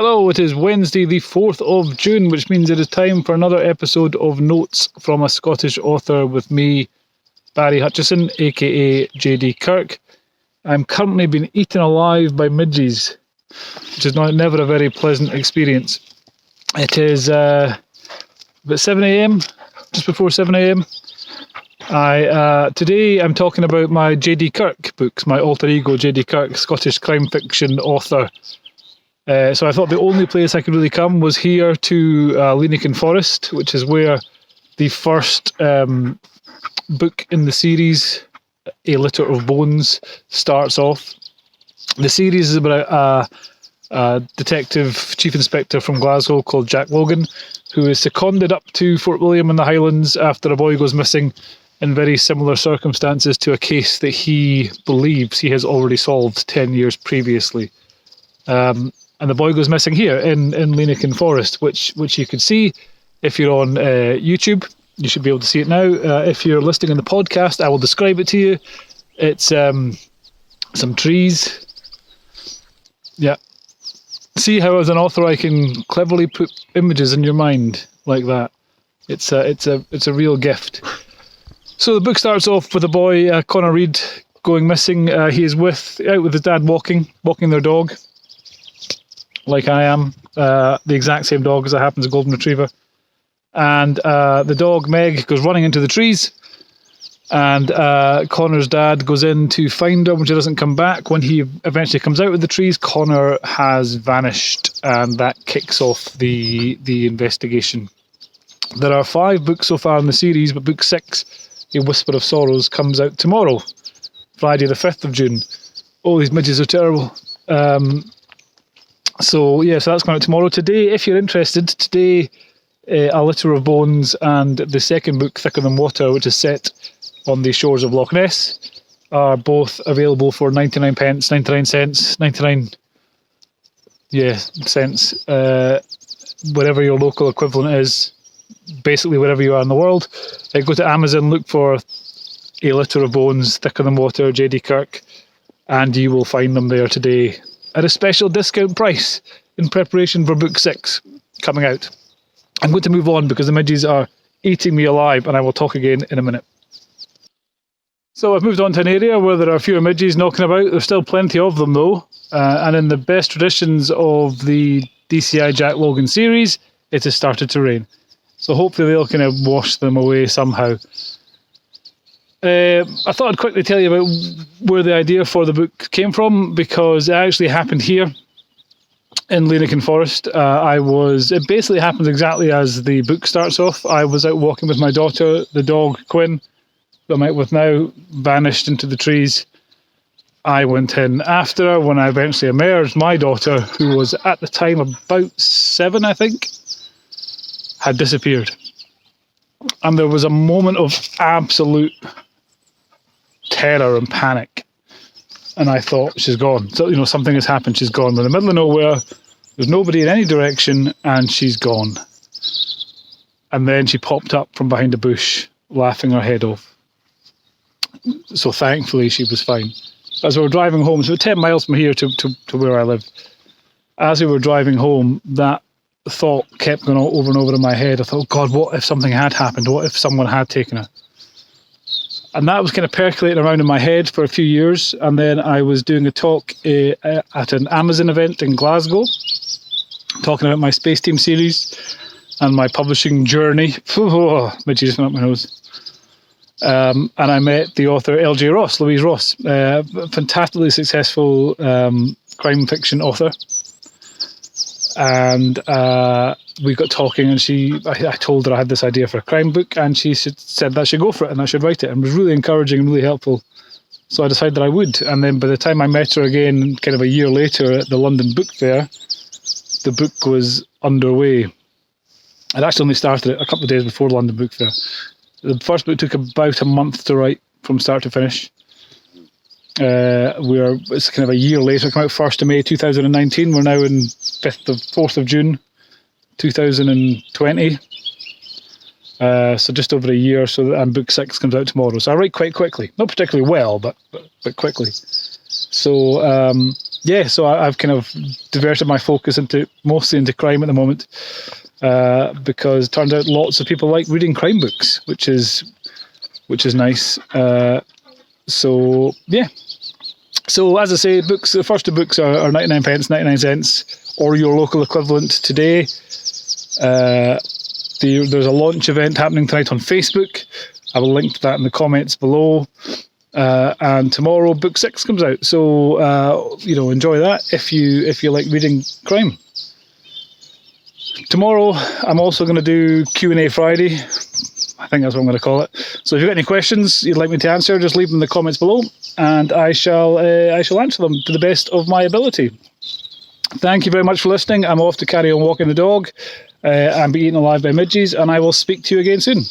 Hello, it is Wednesday the 4th of June, which means it is time for another episode of Notes from a Scottish Author with me, Barry Hutchison, aka JD Kirk. I'm currently being eaten alive by midges, which is never a very pleasant experience. It is about 7 a.m, just before 7 a.m. Today I'm talking about my JD Kirk books, my alter ego JD Kirk, Scottish crime fiction author. So I thought the only place I could really come was here to Logan Forest, which is where the first book in the series, A Litter of Bones, starts off. The series is about a detective chief inspector from Glasgow called Jack Logan, who is seconded up to Fort William in the Highlands after a boy goes missing in very similar circumstances to a case that he believes he has already solved 10 years previously. And the boy goes missing here in Logan Forest, which you can see if you're on YouTube. You should be able to see it now. If you're listening on the podcast, I will describe it to you. It's some trees. Yeah. See how as an author I can cleverly put images in your mind like that. It's a real gift. So the book starts off with a boy, Connor Reid, going missing. He is out with his dad walking their dog. Like I am, the exact same dog as I happen, a golden retriever. And the dog, Meg, goes running into the trees. And Connor's dad goes in to find her when she doesn't come back. When he eventually comes out of the trees, Connor has vanished, and that kicks off the investigation. There are 5 books so far in the series, but book 6, A Whisper of Sorrows, comes out tomorrow, Friday the 5th of June. Oh, these midges are terrible. So that's coming out tomorrow. Today, if you're interested, A Litter of Bones and the second book, Thicker Than Water, which is set on the shores of Loch Ness, are both available for 99 cents, 99 cents, 99 cents, whatever your local equivalent is, basically wherever you are in the world. Go to Amazon, look for A Litter of Bones, Thicker Than Water, JD Kirk, and you will find them there today at a special discount price in preparation for book 6 coming out. I'm going to move on because the midges are eating me alive, and I will talk again in a minute. So I've moved on to an area where there are fewer midges knocking about. There's still plenty of them though, and in the best traditions of the DCI Jack Logan series, it has started to rain. So hopefully they'll kind of wash them away somehow. I thought I'd quickly tell you about where the idea for the book came from, because it actually happened here in Logan Forest. It basically happens exactly as the book starts off. I was out walking with my daughter, the dog Quinn, who I'm out with now, vanished into the trees. I went in after her. When I eventually emerged, my daughter, who was at the time about 7, I think, had disappeared. And there was a moment of absolute terror and panic, and I thought, she's gone. So something has happened. She's gone. We're in the middle of nowhere. There's nobody in any direction, and she's gone. And then she popped up from behind a bush, laughing her head off. So thankfully, she was fine. As we were driving home, so 10 miles from here to where I live. As we were driving home, that thought kept going over and over in my head. I thought, God, what if something had happened? What if someone had taken her? And that was kind of percolating around in my head for a few years. And then I was doing a talk at an Amazon event in Glasgow, talking about my Space Team series and my publishing journey. Midges just went up my nose. And I met the author Louise Ross, fantastically successful crime fiction author. And we got talking, and I told her I had this idea for a crime book, and she said that I should go for it and I should write it, and it was really encouraging and really helpful. So I decided that I would. And then by the time I met her again, kind of a year later at the London Book Fair, the book was underway. I'd actually only started it a couple of days before the London Book Fair. The first book took about a month to write from start to finish. It's kind of a year later. It came out 1st of May 2019. We're now in 4th of June 2020. So just over a year. And book 6 comes out tomorrow. So I write quite quickly, not particularly well, but quickly. So yeah, so I've kind of diverted my focus mostly into crime at the moment, because it turns out lots of people like reading crime books, which is nice. So yeah. So as I say, books. The first two books are 99 pence, 99 cents, or your local equivalent today. There's a launch event happening tonight on Facebook. I will link to that in the comments below. And tomorrow, book 6 comes out. So enjoy that if you like reading crime. Tomorrow, I'm also going to do Q&A Friday. I think that's what I'm going to call it. So if you've got any questions you'd like me to answer, just leave them in the comments below, and I shall answer them to the best of my ability. Thank you very much for listening. I'm off to carry on walking the dog and be eaten alive by midges, and I will speak to you again soon.